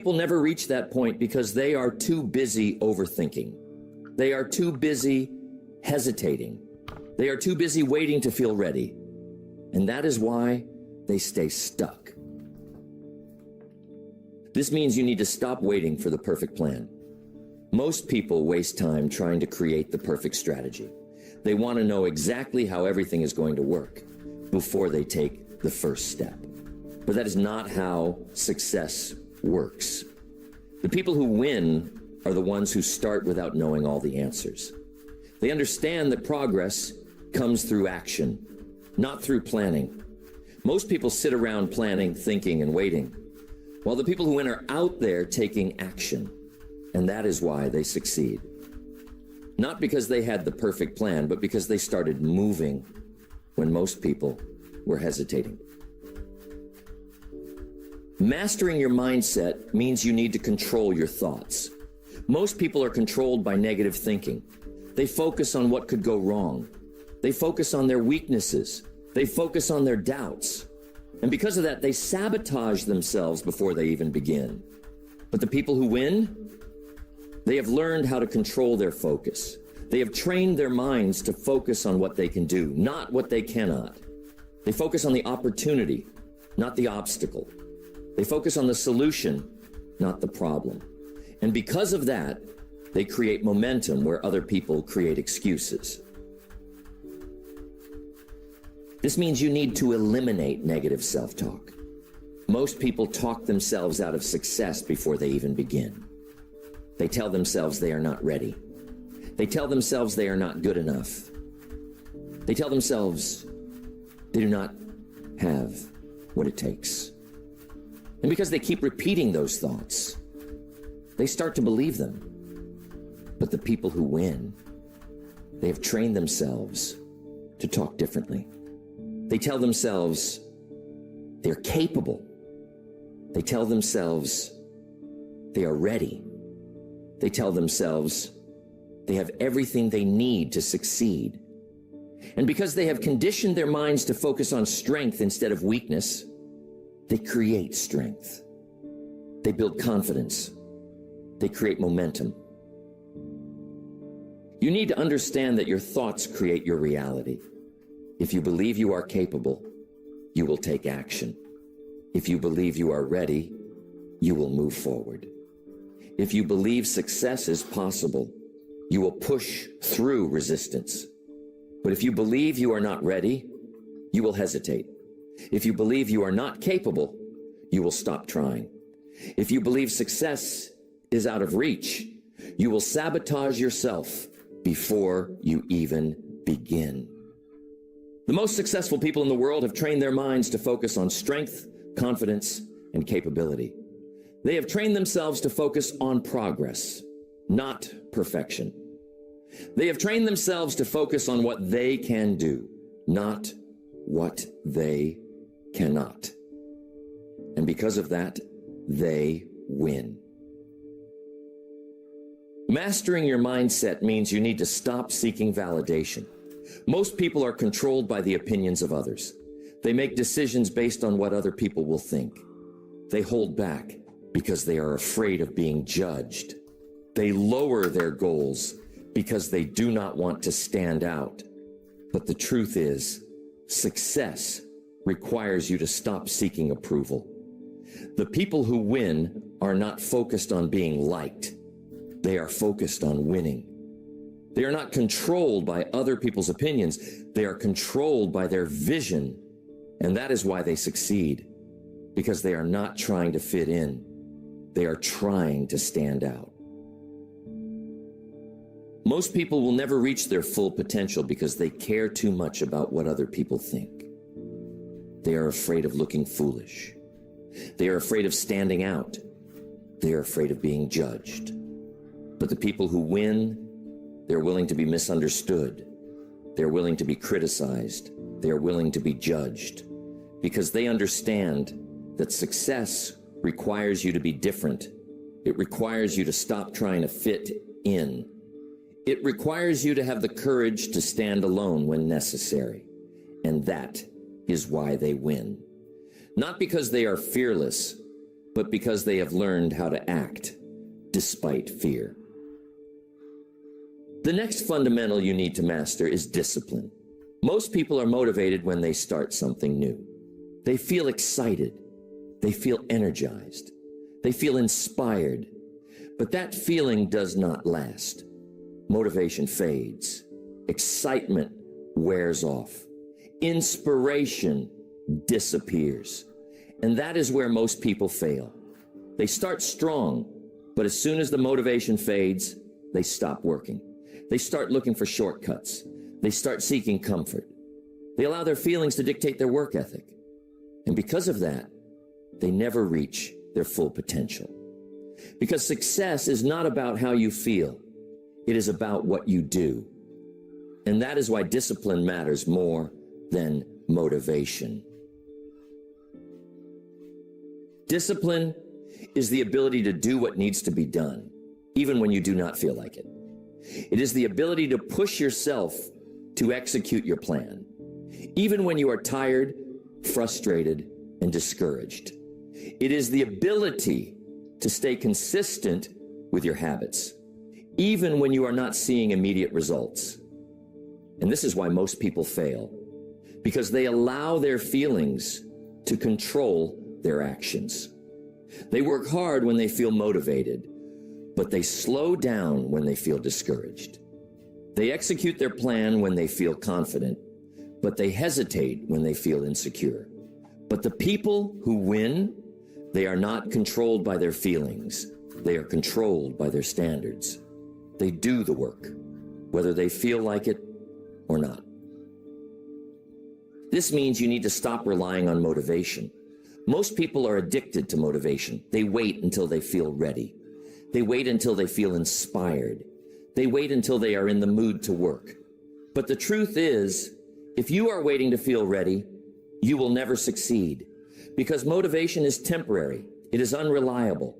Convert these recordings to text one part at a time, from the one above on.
People never reach that point because they are too busy overthinking. They are too busy hesitating. They are too busy waiting to feel ready. And that is why they stay stuck. This means you need to stop waiting for the perfect plan. Most people waste time trying to create the perfect strategy. They want to know exactly how everything is going to work before they take the first step. But that is not how success works. The people who win are the ones who start without knowing all the answers. They understand that progress comes through action, not through planning. Most people sit around planning, thinking, and waiting, while the people who win are out there taking action. And that is why they succeed. Not because they had the perfect plan, but because they started moving when most people were hesitating. Mastering your mindset means you need to control your thoughts. Most people are controlled by negative thinking. They focus on what could go wrong. They focus on their weaknesses. They focus on their doubts. And because of that, they sabotage themselves before they even begin. But the people who win, they have learned how to control their focus. They have trained their minds to focus on what they can do, not what they cannot. They focus on the opportunity, not the obstacle. They focus on the solution, not the problem. And because of that, they create momentum where other people create excuses. This means you need to eliminate negative self-talk. Most people talk themselves out of success before they even begin. They tell themselves they are not ready. They tell themselves they are not good enough. They tell themselves they do not have what it takes. And because they keep repeating those thoughts, they start to believe them. But the people who win, they have trained themselves to talk differently. They tell themselves they're capable. They tell themselves they are ready. They tell themselves they have everything they need to succeed. And because they have conditioned their minds to focus on strength instead of weakness, they create strength. They build confidence. They create momentum. You need to understand that your thoughts create your reality. If you believe you are capable, you will take action. If you believe you are ready, you will move forward. If you believe success is possible, you will push through resistance. But if you believe you are not ready, you will hesitate. If you believe you are not capable, you will stop trying. If you believe success is out of reach, you will sabotage yourself before you even begin. The most successful people in the world have trained their minds to focus on strength, confidence, and capability. They have trained themselves to focus on progress, not perfection. They have trained themselves to focus on what they can do, not what they cannot. And because of that, they win. Mastering your mindset means you need to stop seeking validation. Most people are controlled by the opinions of others. They make decisions based on what other people will think. They hold back because they are afraid of being judged. They lower their goals because they do not want to stand out. But the truth is, success requires you to stop seeking approval. The people who win are not focused on being liked. They are focused on winning. They are not controlled by other people's opinions. They are controlled by their vision. And that is why they succeed, because they are not trying to fit in. They are trying to stand out. Most people will never reach their full potential because they care too much about what other people think. They are afraid of looking foolish. They are afraid of standing out. They are afraid of being judged. But the people who win, they're willing to be misunderstood. They're willing to be criticized. They're willing to be judged because they understand that success requires you to be different. It requires you to stop trying to fit in. It requires you to have the courage to stand alone when necessary. And that is why they win. Not because they are fearless, but because they have learned how to act despite fear. The next fundamental you need to master is discipline. Most people are motivated when they start something new. They feel excited. They feel energized. They feel inspired. But that feeling does not last. Motivation fades. Excitement wears off. Inspiration disappears. And that is where most people fail. They start strong, but as soon as the motivation fades, they stop working. They start looking for shortcuts. They start seeking comfort. They allow their feelings to dictate their work ethic. And because of that, they never reach their full potential. Because success is not about how you feel. It is about what you do. And that is why discipline matters more than motivation. Discipline is the ability to do what needs to be done, even when you do not feel like it. It is the ability to push yourself to execute your plan, even when you are tired, frustrated, and discouraged. It is the ability to stay consistent with your habits, even when you are not seeing immediate results. And this is why most people fail, because they allow their feelings to control their actions. They work hard when they feel motivated, but they slow down when they feel discouraged. They execute their plan when they feel confident, but they hesitate when they feel insecure. But the people who win, they are not controlled by their feelings. They are controlled by their standards. They do the work, whether they feel like it or not. This means you need to stop relying on motivation. Most people are addicted to motivation. They wait until they feel ready. They wait until they feel inspired. They wait until they are in the mood to work. But the truth is, if you are waiting to feel ready, you will never succeed, because motivation is temporary. It is unreliable.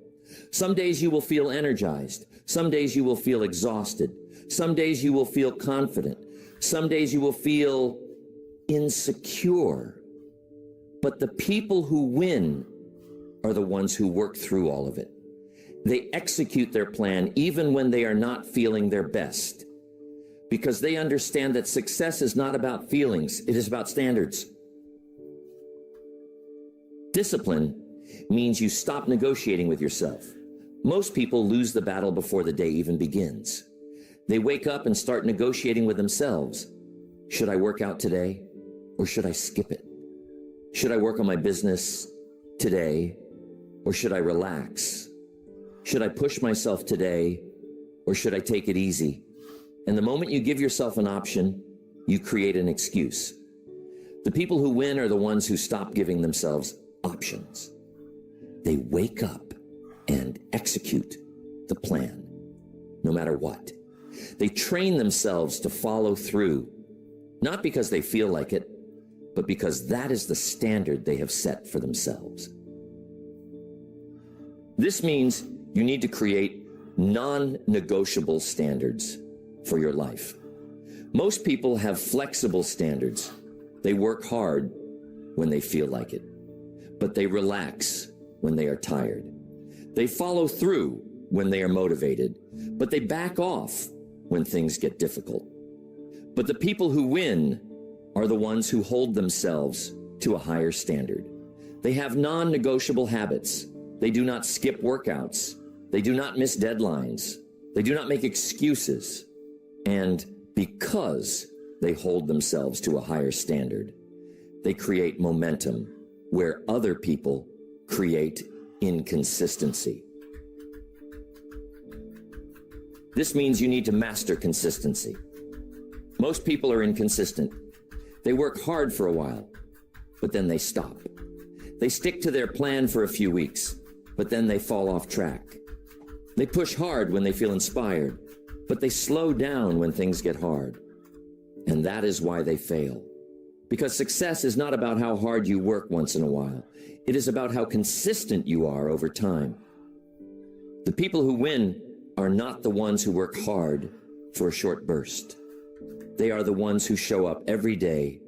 Some days you will feel energized. Some days you will feel exhausted. Some days you will feel confident. Some days you will feel insecure. But the people who win are the ones who work through all of it. They execute their plan even when they are not feeling their best, because they understand that success is not about feelings, it is about standards. Discipline means you stop negotiating with yourself. Most people lose the battle before the day even begins. They wake up and start negotiating with themselves. Should I work out today, or should I skip it? Should I work on my business today, or should I relax? Should I push myself today, or should I take it easy? And the moment you give yourself an option, you create an excuse. The people who win are the ones who stop giving themselves options. They wake up and execute the plan, no matter what. They train themselves to follow through, not because they feel like it, but because that is the standard they have set for themselves. This means you need to create non-negotiable standards for your life. Most people have flexible standards. They work hard when they feel like it, but they relax when they are tired. They follow through when they are motivated, but they back off when things get difficult. But the people who win are the ones who hold themselves to a higher standard. They have non-negotiable habits. They do not skip workouts. They do not miss deadlines. They do not make excuses. And because they hold themselves to a higher standard, they create momentum where other people create inconsistency. This means you need to master consistency. Most people are inconsistent. They work hard for a while, but then they stop. They stick to their plan for a few weeks, but then they fall off track. They push hard when they feel inspired, but they slow down when things get hard. And that is why they fail. Because success is not about how hard you work once in a while. It is about how consistent you are over time. The people who win are not the ones who work hard for a short burst. They are the ones who show up every day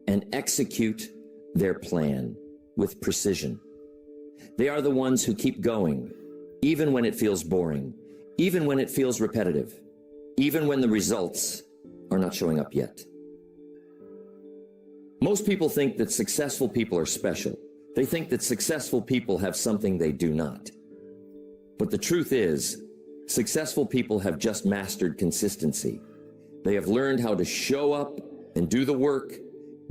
and execute their plan with precision. They are the ones who keep going, even when it feels boring, even when it feels repetitive, even when the results are not showing up yet. Most people think that successful people are special. They think that successful people have something they do not. But the truth is, successful people have just mastered consistency. They have learned how to show up and do the work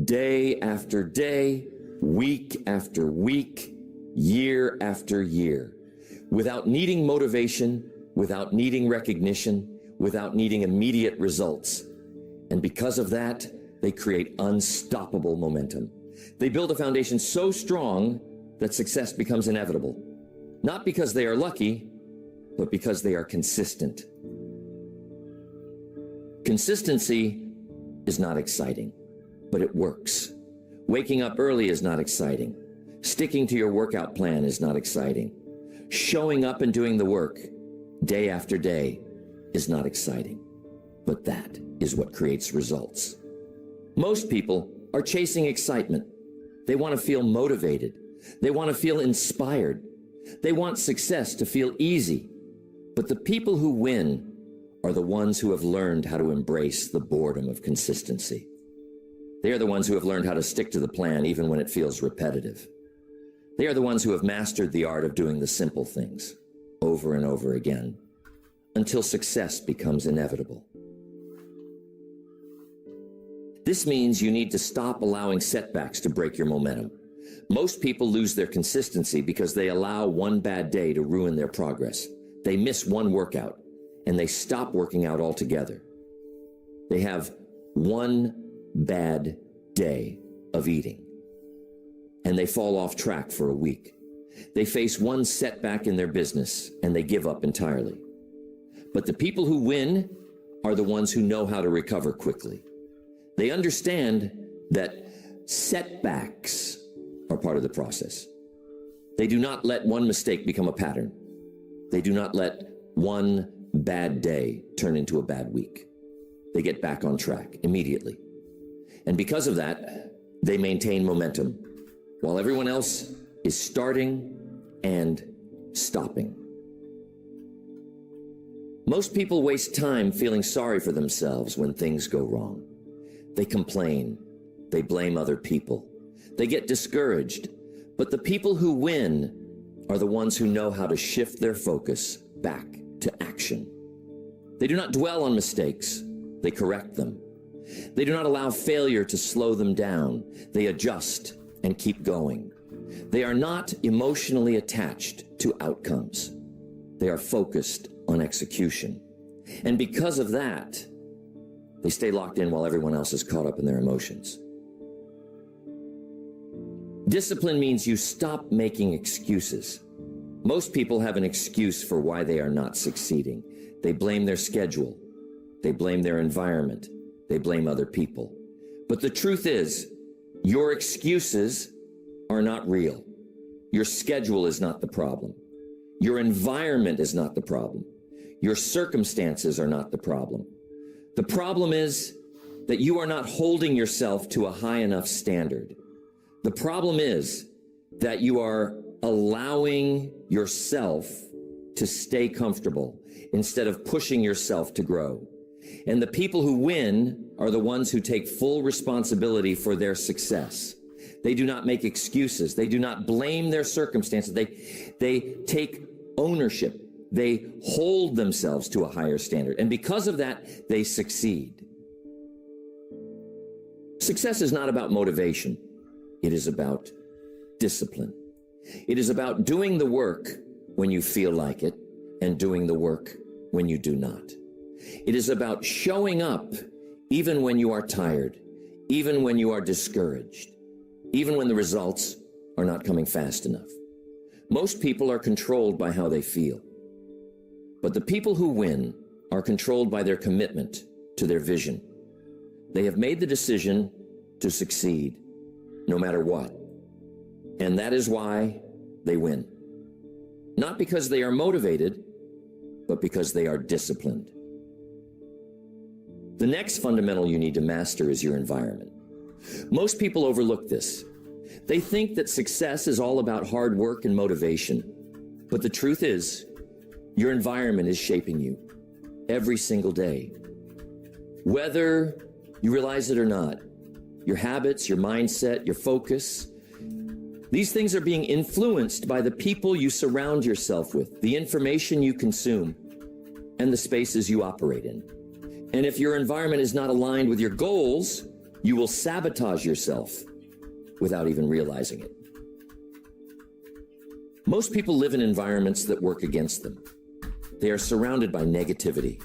day after day, week after week, year after year, without needing motivation, without needing recognition, without needing immediate results. And because of that, they create unstoppable momentum. They build a foundation so strong that success becomes inevitable. Not because they are lucky, but because they are consistent. Consistency is not exciting, but it works. Waking up early is not exciting. Sticking to your workout plan is not exciting. Showing up and doing the work day after day is not exciting, but that is what creates results. Most people are chasing excitement. They want to feel motivated. They want to feel inspired. They want success to feel easy. But the people who win are the ones who have learned how to embrace the boredom of consistency. They are the ones who have learned how to stick to the plan even when it feels repetitive. They are the ones who have mastered the art of doing the simple things over and over again until success becomes inevitable. This means you need to stop allowing setbacks to break your momentum. Most people lose their consistency because they allow one bad day to ruin their progress. They miss one workout and they stop working out altogether. They have one bad day of eating and they fall off track for a week. They face one setback in their business and they give up entirely. But the people who win are the ones who know how to recover quickly. They understand that setbacks are part of the process. They do not let one mistake become a pattern. They do not let one bad day turn into a bad week. They get back on track immediately. And because of that, they maintain momentum while everyone else is starting and stopping. Most people waste time feeling sorry for themselves when things go wrong. They complain. They blame other people. They get discouraged. But the people who win are the ones who know how to shift their focus back to action. They do not dwell on mistakes. They correct them. They do not allow failure to slow them down. They adjust and keep going. They are not emotionally attached to outcomes. They are focused on execution. And because of that, they stay locked in while everyone else is caught up in their emotions. Discipline means you stop making excuses. Most people have an excuse for why they are not succeeding. They blame their schedule. They blame their environment. They blame other people. But the truth is, your excuses are not real. Your schedule is not the problem. Your environment is not the problem. Your circumstances are not the problem. The problem is that you are not holding yourself to a high enough standard. The problem is that you are allowing yourself to stay comfortable instead of pushing yourself to grow. And the people who win are the ones who take full responsibility for their success. They do not make excuses. They do not blame their circumstances. They take ownership. They hold themselves to a higher standard. And because of that, they succeed. Success is not about motivation. It is about discipline. It is about doing the work when you feel like it and doing the work when you do not. It is about showing up even when you are tired, even when you are discouraged, even when the results are not coming fast enough. Most people are controlled by how they feel. But the people who win are controlled by their commitment to their vision. They have made the decision to succeed no matter what. And that is why they win. Not because they are motivated, but because they are disciplined. The next fundamental you need to master is your environment. Most people overlook this. They think that success is all about hard work and motivation. But the truth is, your environment is shaping you every single day. Whether you realize it or not, your habits, your mindset, your focus, these things are being influenced by the people you surround yourself with, the information you consume, and the spaces you operate in. And if your environment is not aligned with your goals, you will sabotage yourself without even realizing it. Most people live in environments that work against them. They are surrounded by negativity,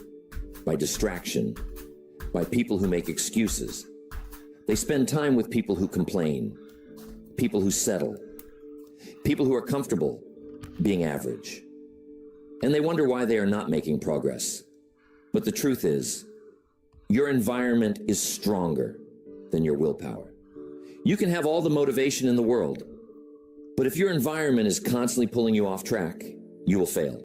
by distraction, by people who make excuses. They spend time with people who complain, people who settle, people who are comfortable being average. And they wonder why they are not making progress. But the truth is, your environment is stronger than your willpower. You can have all the motivation in the world, but if your environment is constantly pulling you off track, you will fail.